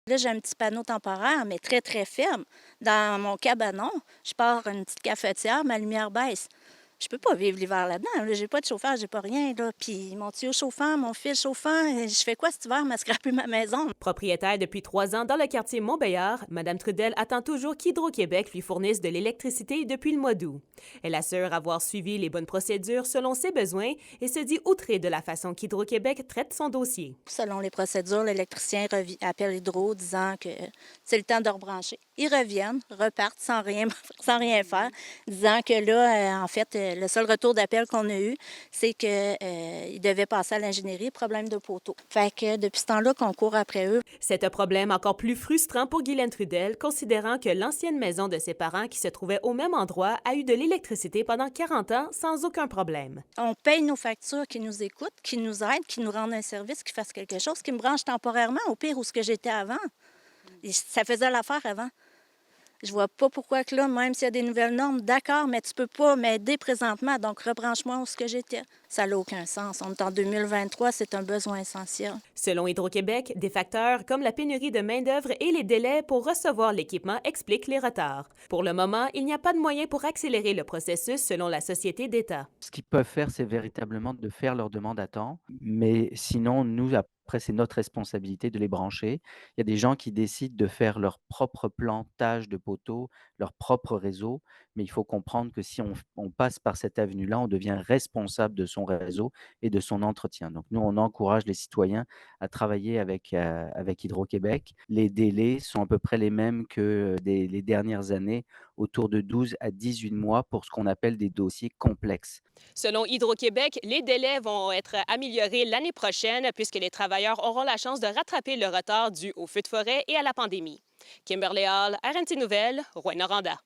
Là, j'ai un petit panneau temporaire, mais très, très ferme. Dans mon cabanon, je pars une petite cafetière, ma lumière baisse. Je peux pas vivre l'hiver là-dedans. Là. J'ai pas de chauffage, j'ai pas rien. Là. Puis mon tuyau chauffant, mon fil chauffant, je fais quoi cet hiver? M'a scraper ma maison. Propriétaire depuis 3 ans dans le quartier Montbéliard, Mme Trudel attend toujours qu'Hydro-Québec lui fournisse de l'électricité depuis le mois d'août. Elle assure avoir suivi les bonnes procédures selon ses besoins et se dit outrée de la façon qu'Hydro-Québec traite son dossier. Selon les procédures, l'électricien appelle Hydro disant que c'est le temps de rebrancher. Ils reviennent, repartent sans rien, sans rien faire, disant que là, en fait, le seul retour d'appel qu'on a eu, c'est qu'ils devaient passer à l'ingénierie, problème de poteau. Fait que depuis ce temps-là qu'on court après eux. C'est un problème encore plus frustrant pour Guylaine Trudel, considérant que l'ancienne maison de ses parents, qui se trouvait au même endroit, a eu de l'électricité pendant 40 ans sans aucun problème. On paye nos factures, qui nous écoutent, qui nous aident, qui nous rendent un service, qui fassent quelque chose, qui me branche temporairement, au pire où ce que j'étais avant. Et ça faisait l'affaire avant. Je vois pas pourquoi que là, même s'il y a des nouvelles normes, d'accord, mais tu peux pas m'aider présentement, donc rebranche-moi où ce que j'étais. Ça n'a aucun sens. On est en 2023, c'est un besoin essentiel. Selon Hydro-Québec, des facteurs comme la pénurie de main-d'œuvre et les délais pour recevoir l'équipement expliquent les retards. Pour le moment, il n'y a pas de moyen pour accélérer le processus selon la société d'État. Ce qu'ils peuvent faire, c'est véritablement de faire leur demande à temps, mais sinon, nous, après, c'est notre responsabilité de les brancher. Il y a des gens qui décident de faire leur propre plantage de poteaux, leur propre réseau, mais il faut comprendre que si on passe par cette avenue-là, on devient responsable de son réseau et de son entretien. Donc nous, on encourage les citoyens à travailler avec Hydro-Québec. Les délais sont à peu près les mêmes que les dernières années, autour de 12 à 18 mois pour ce qu'on appelle des dossiers complexes. Selon Hydro-Québec, les délais vont être améliorés l'année prochaine puisque les travailleurs auront la chance de rattraper le retard dû aux feux de forêt et à la pandémie. Kimberly Hall, RNC Nouvelles, Rouyn-Noranda.